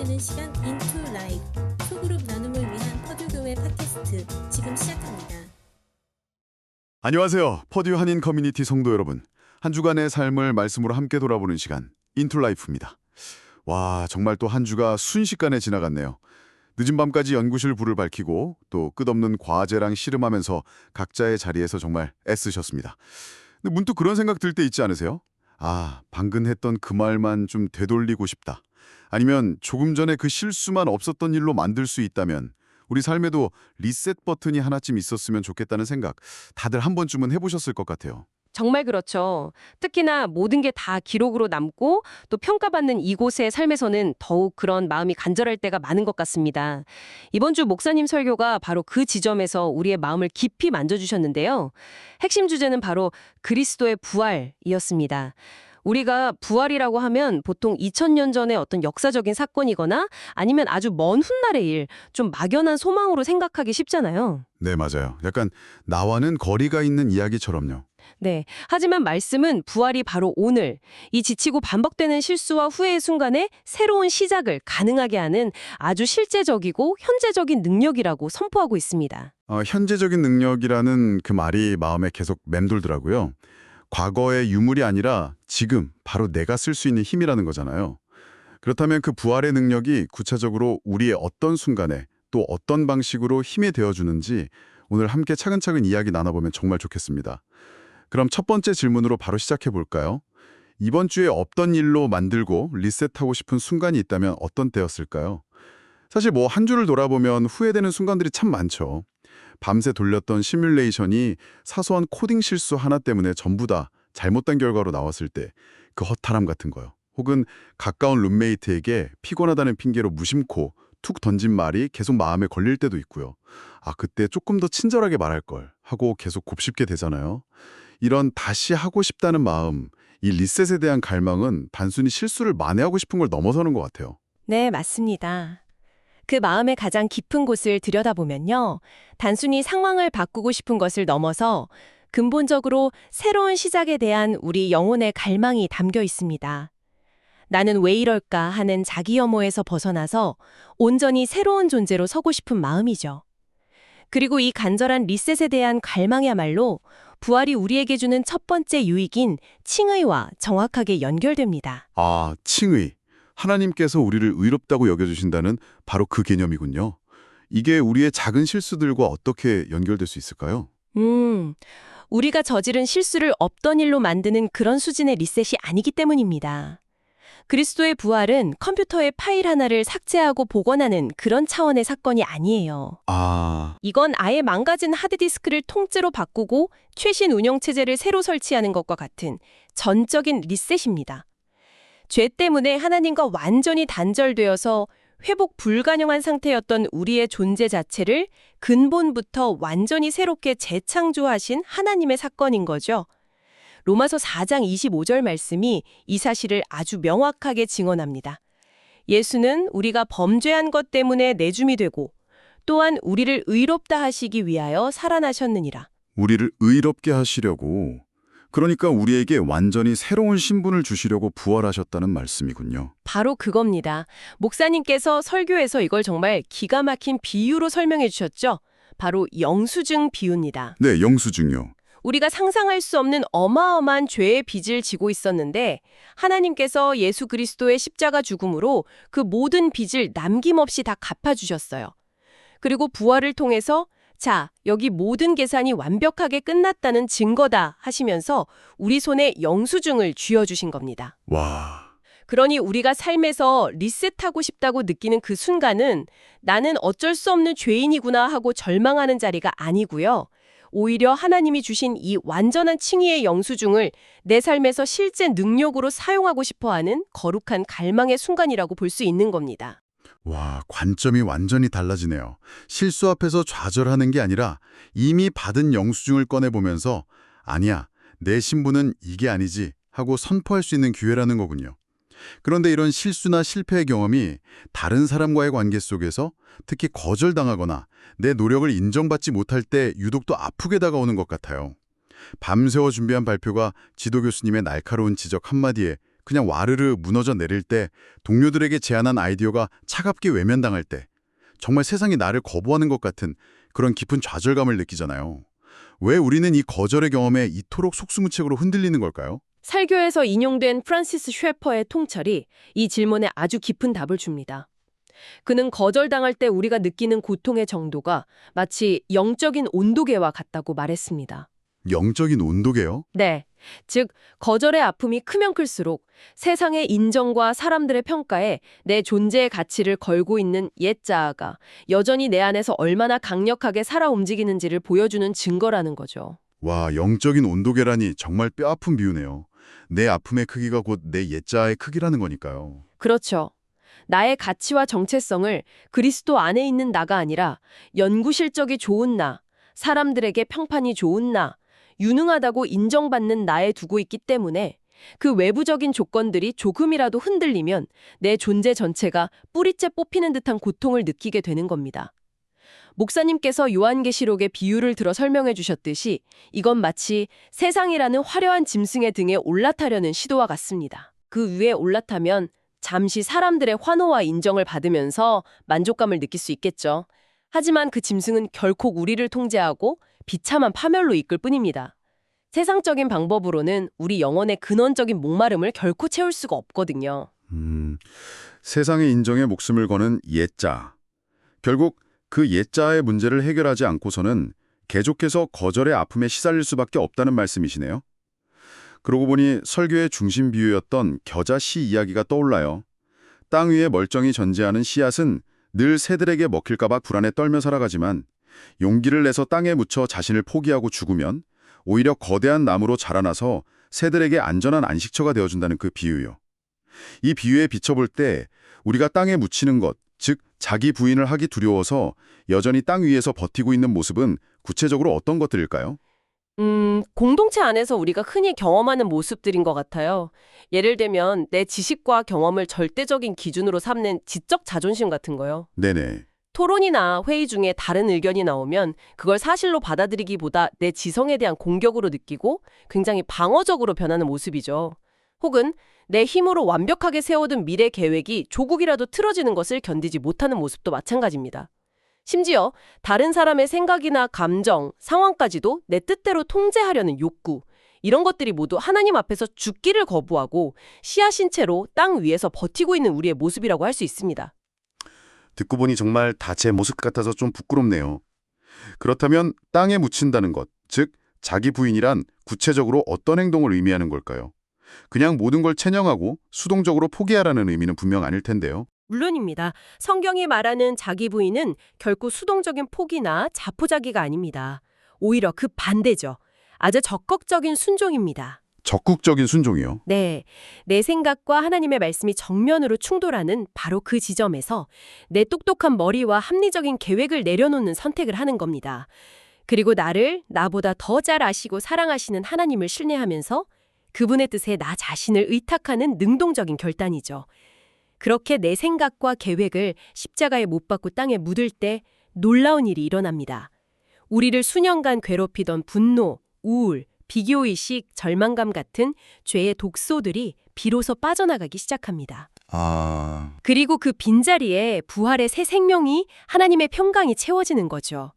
되는 시간 인투 라이프 소그룹 나눔을 위한 퍼듀교회 팟캐스트 지금 시작합니다. 안녕하세요. 퍼듀 한인 커뮤니티 성도 여러분. 한 주간의 삶을 말씀으로 함께 돌아보는 시간 인투 라이프입니다. 와, 정말 또 한 주가 순식간에 지나갔네요. 늦은 밤까지 연구실 불을 밝히고 또 끝없는 과제랑 씨름하면서 각자의 자리에서 정말 애쓰셨습니다. 근데 문득 그런 생각 들 때 있지 않으세요? 아, 방금 했던 그 말만 좀 되돌리고 싶다. 아니면 조금 전에 그 실수만 없었던 일로 만들 수 있다면 우리 삶에도 리셋 버튼이 하나쯤 있었으면 좋겠다는 생각 다들 한 번쯤은 해보셨을 것 같아요. 정말 그렇죠. 특히나 모든 게 다 기록으로 남고 또 평가받는 이곳의 삶에서는 더욱 그런 마음이 간절할 때가 많은 것 같습니다. 이번 주 목사님 설교가 바로 그 지점에서 우리의 마음을 깊이 만져주셨는데요. 핵심 주제는 바로 그리스도의 부활이었습니다. 우리가 부활이라고 하면 보통 2000년 전의 어떤 역사적인 사건이거나 아니면 아주 먼 훗날의 일, 좀 막연한 소망으로 생각하기 쉽잖아요. 네, 맞아요. 약간 나와는 거리가 있는 이야기처럼요. 네. 하지만 말씀은 부활이 바로 오늘, 이 지치고 반복되는 실수와 후회의 순간에 새로운 시작을 가능하게 하는 아주 실제적이고 현재적인 능력이라고 선포하고 있습니다. 현재적인 능력이라는 그 말이 마음에 계속 맴돌더라고요. 과거의 유물이 아니라 지금 바로 내가 쓸 수 있는 힘이라는 거잖아요. 그렇다면 그 부활의 능력이 구체적으로 우리의 어떤 순간에 또 어떤 방식으로 힘이 되어주는지 오늘 함께 차근차근 이야기 나눠보면 정말 좋겠습니다. 그럼 첫 번째 질문으로 바로 시작해 볼까요? 이번 주에 없던 일로 만들고 리셋하고 싶은 순간이 있다면 어떤 때였을까요? 사실 뭐 한 주를 돌아보면 후회되는 순간들이 참 많죠. 밤새 돌렸던 시뮬레이션이 사소한 코딩 실수 하나 때문에 전부 다 잘못된 결과로 나왔을 때 그 허탈함 같은 거요. 혹은 가까운 룸메이트에게 피곤하다는 핑계로 무심코 툭 던진 말이 계속 마음에 걸릴 때도 있고요. 아, 그때 조금 더 친절하게 말할 걸 하고 계속 곱씹게 되잖아요. 이런 다시 하고 싶다는 마음, 이 리셋에 대한 갈망은 단순히 실수를 만회하고 싶은 걸 넘어서는 것 같아요. 네, 맞습니다. 그 마음의 가장 깊은 곳을 들여다보면요. 단순히 상황을 바꾸고 싶은 것을 넘어서 근본적으로 새로운 시작에 대한 우리 영혼의 갈망이 담겨 있습니다. 나는 왜 이럴까 하는 자기 혐오에서 벗어나서 온전히 새로운 존재로 서고 싶은 마음이죠. 그리고 이 간절한 리셋에 대한 갈망이야말로 부활이 우리에게 주는 첫 번째 유익인 칭의와 정확하게 연결됩니다. 아, 칭의. 하나님께서 우리를 의롭다고 여겨주신다는 바로 그 개념이군요. 이게 우리의 작은 실수들과 어떻게 연결될 수 있을까요? 우리가 저지른 실수를 없던 일로 만드는 그런 수준의 리셋이 아니기 때문입니다. 그리스도의 부활은 컴퓨터의 파일 하나를 삭제하고 복원하는 그런 차원의 사건이 아니에요. 아, 이건 아예 망가진 하드디스크를 통째로 바꾸고 최신 운영체제를 새로 설치하는 것과 같은 전적인 리셋입니다. 죄 때문에 하나님과 완전히 단절되어서 회복 불가능한 상태였던 우리의 존재 자체를 근본부터 완전히 새롭게 재창조하신 하나님의 사건인 거죠. 로마서 4장 25절 말씀이 이 사실을 아주 명확하게 증언합니다. 예수는 우리가 범죄한 것 때문에 내줌이 되고 또한 우리를 의롭다 하시기 위하여 살아나셨느니라. 우리를 의롭게 하시려고, 그러니까 우리에게 완전히 새로운 신분을 주시려고 부활하셨다는 말씀이군요. 바로 그겁니다. 목사님께서 설교에서 이걸 정말 기가 막힌 비유로 설명해 주셨죠? 바로 영수증 비유입니다. 네, 영수증요. 우리가 상상할 수 없는 어마어마한 죄의 빚을 지고 있었는데 하나님께서 예수 그리스도의 십자가 죽음으로 그 모든 빚을 남김없이 다 갚아주셨어요. 그리고 부활을 통해서 자, 여기 모든 계산이 완벽하게 끝났다는 증거다 하시면서 우리 손에 영수증을 쥐어주신 겁니다. 와, 그러니 우리가 삶에서 리셋하고 싶다고 느끼는 그 순간은 나는 어쩔 수 없는 죄인이구나 하고 절망하는 자리가 아니고요. 오히려 하나님이 주신 이 완전한 칭의의 영수증을 내 삶에서 실제 능력으로 사용하고 싶어하는 거룩한 갈망의 순간이라고 볼 수 있는 겁니다. 와, 관점이 완전히 달라지네요. 실수 앞에서 좌절하는 게 아니라 이미 받은 영수증을 꺼내보면서 아니야, 내 신분은 이게 아니지 하고 선포할 수 있는 기회라는 거군요. 그런데 이런 실수나 실패의 경험이 다른 사람과의 관계 속에서 특히 거절당하거나 내 노력을 인정받지 못할 때 유독 더 아프게 다가오는 것 같아요. 밤새워 준비한 발표가 지도 교수님의 날카로운 지적 한마디에 그냥 와르르 무너져 내릴 때, 동료들에게 제안한 아이디어가 차갑게 외면당할 때, 정말 세상이 나를 거부하는 것 같은 그런 깊은 좌절감을 느끼잖아요. 왜 우리는 이 거절의 경험에 이토록 속수무책으로 흔들리는 걸까요? 설교에서 인용된 프란시스 쉐퍼의 통찰이 이 질문에 아주 깊은 답을 줍니다. 그는 거절당할 때 우리가 느끼는 고통의 정도가 마치 영적인 온도계와 같다고 말했습니다. 영적인 온도계요? 네. 즉, 거절의 아픔이 크면 클수록 세상의 인정과 사람들의 평가에 내 존재의 가치를 걸고 있는 옛 자아가 여전히 내 안에서 얼마나 강력하게 살아 움직이는지를 보여주는 증거라는 거죠. 와, 영적인 온도계라니 정말 뼈아픈 비유네요. 내 아픔의 크기가 곧 내 옛자아의 크기라는 거니까요. 그렇죠. 나의 가치와 정체성을 그리스도 안에 있는 나가 아니라 연구 실적이 좋은 나, 사람들에게 평판이 좋은 나, 유능하다고 인정받는 나에 두고 있기 때문에 그 외부적인 조건들이 조금이라도 흔들리면 내 존재 전체가 뿌리째 뽑히는 듯한 고통을 느끼게 되는 겁니다. 목사님께서 요한계시록의 비유를 들어 설명해 주셨듯이 이건 마치 세상이라는 화려한 짐승의 등에 올라타려는 시도와 같습니다. 그 위에 올라타면 잠시 사람들의 환호와 인정을 받으면서 만족감을 느낄 수 있겠죠. 하지만 그 짐승은 결코 우리를 통제하고 비참한 파멸로 이끌 뿐입니다. 세상적인 방법으로는 우리 영혼의 근원적인 목마름을 결코 채울 수가 없거든요. 세상의 인정에 목숨을 거는 옛자. 결국 그 옛자의 문제를 해결하지 않고서는 계속해서 거절의 아픔에 시달릴 수밖에 없다는 말씀이시네요. 그러고 보니 설교의 중심 비유였던 겨자 씨 이야기가 떠올라요. 땅 위에 멀쩡히 전지하는 씨앗은 늘 새들에게 먹힐까 봐 불안에 떨며 살아가지만 용기를 내서 땅에 묻혀 자신을 포기하고 죽으면 오히려 거대한 나무로 자라나서 새들에게 안전한 안식처가 되어준다는 그 비유요. 이 비유에 비춰볼 때 우리가 땅에 묻히는 것, 즉 자기 부인을 하기 두려워서 여전히 땅 위에서 버티고 있는 모습은 구체적으로 어떤 것들일까요? 공동체 안에서 우리가 흔히 경험하는 모습들인 것 같아요. 예를 들면 내 지식과 경험을 절대적인 기준으로 삼는 지적 자존심 같은 거요. 네네. 토론이나 회의 중에 다른 의견이 나오면 그걸 사실로 받아들이기보다 내 지성에 대한 공격으로 느끼고 굉장히 방어적으로 변하는 모습이죠. 혹은 내 힘으로 완벽하게 세워둔 미래 계획이 조국이라도 틀어지는 것을 견디지 못하는 모습도 마찬가지입니다. 심지어 다른 사람의 생각이나 감정, 상황까지도 내 뜻대로 통제하려는 욕구, 이런 것들이 모두 하나님 앞에서 죽기를 거부하고 씨앗인 채로 땅 위에서 버티고 있는 우리의 모습이라고 할 수 있습니다. 듣고 보니 정말 다 제 모습 같아서 좀 부끄럽네요. 그렇다면 땅에 묻힌다는 것, 즉 자기 부인이란 구체적으로 어떤 행동을 의미하는 걸까요? 그냥 모든 걸 체념하고 수동적으로 포기하라는 의미는 분명 아닐 텐데요. 물론입니다. 성경이 말하는 자기 부인은 결코 수동적인 포기나 자포자기가 아닙니다. 오히려 그 반대죠. 아주 적극적인 순종입니다. 적극적인 순종이요. 네, 내 생각과 하나님의 말씀이 정면으로 충돌하는 바로 그 지점에서 내 똑똑한 머리와 합리적인 계획을 내려놓는 선택을 하는 겁니다. 그리고 나를 나보다 더 잘 아시고 사랑하시는 하나님을 신뢰하면서 그분의 뜻에 나 자신을 의탁하는 능동적인 결단이죠. 그렇게 내 생각과 계획을 십자가에 못 박고 땅에 묻을 때 놀라운 일이 일어납니다. 우리를 수년간 괴롭히던 분노, 우울, 비교의식, 절망감 같은 죄의 독소들이 비로소 빠져나가기 시작합니다. 그리고 그 빈자리에 부활의 새 생명이 하나님의 평강이 채워지는 거죠.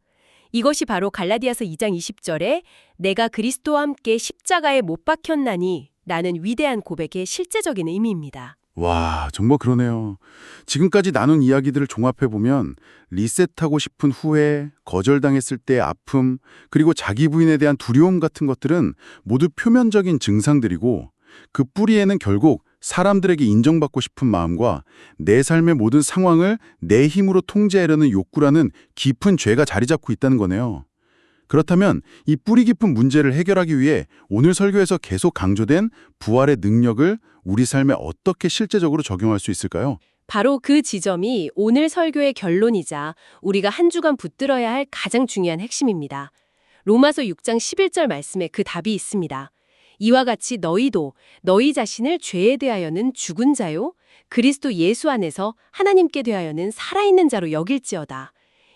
이것이 바로 갈라디아서 2장 20절에 내가 그리스도와 함께 십자가에 못 박혔나니 나는 위대한 고백의 실제적인 의미입니다. 와, 정말 그러네요. 지금까지 나눈 이야기들을 종합해보면 리셋하고 싶은 후회, 거절당했을 때의 아픔, 그리고 자기 부인에 대한 두려움 같은 것들은 모두 표면적인 증상들이고 그 뿌리에는 결국 사람들에게 인정받고 싶은 마음과 내 삶의 모든 상황을 내 힘으로 통제하려는 욕구라는 깊은 죄가 자리 잡고 있다는 거네요. 그렇다면 이 뿌리 깊은 문제를 해결하기 위해 오늘 설교에서 계속 강조된 부활의 능력을 우리 삶에 어떻게 실제적으로 적용할 수 있을까요? 바로 그 지점이 오늘 설교의 결론이자 우리가 한 주간 붙들어야 할 가장 중요한 핵심입니다. 로마서 6장 11절 말씀에 그 답이 있습니다. 이와 같이 너희도 너희 자신을 죄에 대하여는 죽은 자요 그리스도 예수 안에서 하나님께 대하여는 살아있는 자로 여길지어다.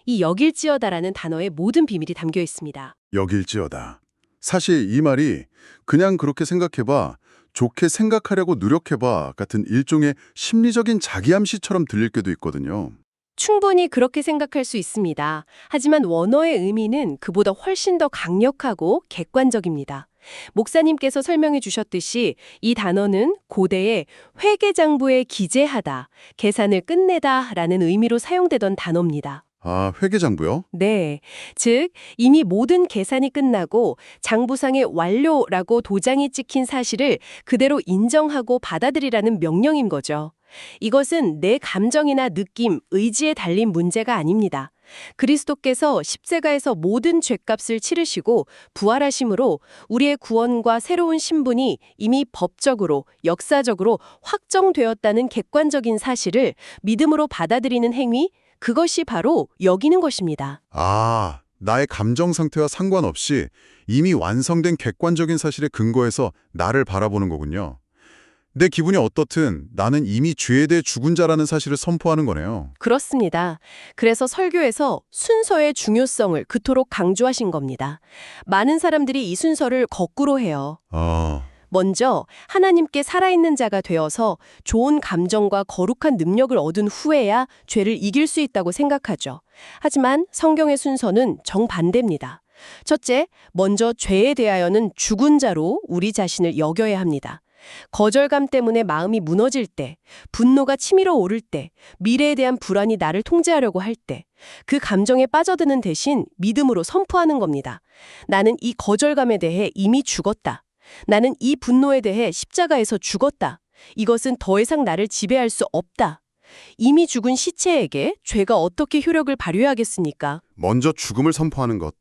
이 여길지어다라는 단어에 모든 비밀이 담겨 있습니다. 여길지어다. 사실 이 말이 그냥 그렇게 생각해봐 좋게 생각하려고 노력해봐 같은 일종의 심리적인 자기암시처럼 들릴 때도 있거든요. 충분히 그렇게 생각할 수 있습니다. 하지만 원어의 의미는 그보다 훨씬 더 강력하고 객관적입니다. 목사님께서 설명해 주셨듯이 이 단어는 고대의 회계장부에 기재하다, 계산을 끝내다 라는 의미로 사용되던 단어입니다. 아, 회계장부요? 네. 즉, 이미 모든 계산이 끝나고 장부상에 완료라고 도장이 찍힌 사실을 그대로 인정하고 받아들이라는 명령인 거죠. 이것은 내 감정이나 느낌, 의지에 달린 문제가 아닙니다. 그리스도께서 십자가에서 모든 죄값을 치르시고 부활하심으로 우리의 구원과 새로운 신분이 이미 법적으로, 역사적으로 확정되었다는 객관적인 사실을 믿음으로 받아들이는 행위, 그것이 바로 여기는 것입니다. 아, 나의 감정 상태와 상관없이 이미 완성된 객관적인 사실에 근거해서 나를 바라보는 거군요. 내 기분이 어떻든 나는 이미 죄에 대해 죽은 자라는 사실을 선포하는 거네요. 그렇습니다. 그래서 설교에서 순서의 중요성을 그토록 강조하신 겁니다. 많은 사람들이 이 순서를 거꾸로 해요. 먼저 하나님께 살아있는 자가 되어서 좋은 감정과 거룩한 능력을 얻은 후에야 죄를 이길 수 있다고 생각하죠. 하지만 성경의 순서는 정반대입니다. 첫째, 먼저 죄에 대하여는 죽은 자로 우리 자신을 여겨야 합니다. 거절감 때문에 마음이 무너질 때, 분노가 치밀어 오를 때, 미래에 대한 불안이 나를 통제하려고 할 때, 그 감정에 빠져드는 대신 믿음으로 선포하는 겁니다. 나는 이 거절감에 대해 이미 죽었다. 나는 이 분노에 대해 십자가에서 죽었다. 이것은 더 이상 나를 지배할 수 없다. 이미 죽은 시체에게 죄가 어떻게 효력을 발휘하겠습니까? 먼저 죽음을 선포하는 것.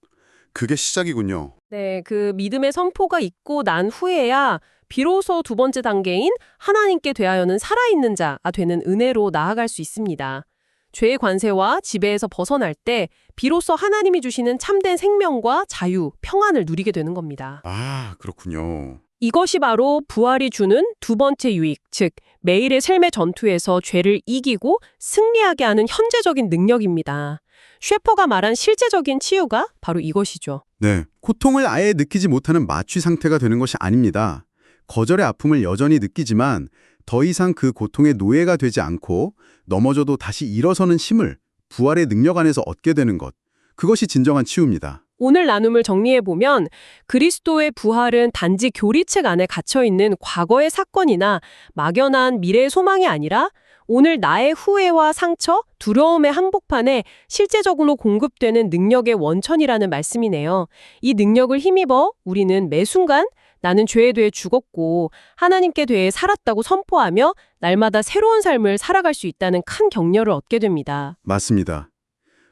그게 시작이군요. 네, 그 믿음의 선포가 있고 난 후에야 비로소 두 번째 단계인 하나님께 대하여는 살아있는 자가 되는 은혜로 나아갈 수 있습니다. 죄의 관세와 지배에서 벗어날 때 비로소 하나님이 주시는 참된 생명과 자유, 평안을 누리게 되는 겁니다. 아, 그렇군요. 이것이 바로 부활이 주는 두 번째 유익, 즉 매일의 삶의 전투에서 죄를 이기고 승리하게 하는 현재적인 능력입니다. 셰퍼가 말한 실제적인 치유가 바로 이것이죠. 네, 고통을 아예 느끼지 못하는 마취 상태가 되는 것이 아닙니다. 거절의 아픔을 여전히 느끼지만 더 이상 그 고통의 노예가 되지 않고 넘어져도 다시 일어서는 힘을 부활의 능력 안에서 얻게 되는 것. 그것이 진정한 치유입니다. 오늘 나눔을 정리해보면 그리스도의 부활은 단지 교리책 안에 갇혀있는 과거의 사건이나 막연한 미래의 소망이 아니라 오늘 나의 후회와 상처, 두려움의 한복판에 실제적으로 공급되는 능력의 원천이라는 말씀이네요. 이 능력을 힘입어 우리는 매 순간 나는 죄에 대해 죽었고 하나님께 대해 살았다고 선포하며 날마다 새로운 삶을 살아갈 수 있다는 큰 격려를 얻게 됩니다. 맞습니다.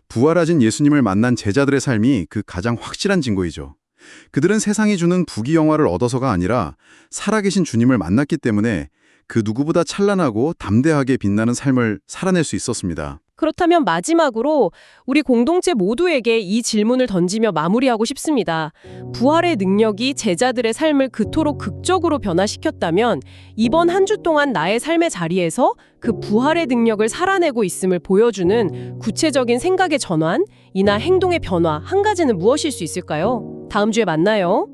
부활하신 예수님을 만난 제자들의 삶이 그 가장 확실한 증거이죠. 그들은 세상이 주는 부귀영화를 얻어서가 아니라 살아계신 주님을 만났기 때문에 그 누구보다 찬란하고 담대하게 빛나는 삶을 살아낼 수 있었습니다. 그렇다면 마지막으로 우리 공동체 모두에게 이 질문을 던지며 마무리하고 싶습니다. 부활의 능력이 제자들의 삶을 그토록 극적으로 변화시켰다면 이번 한 주 동안 나의 삶의 자리에서 그 부활의 능력을 살아내고 있음을 보여주는 구체적인 생각의 전환, 이나 행동의 변화 한 가지는 무엇일 수 있을까요? 다음 주에 만나요.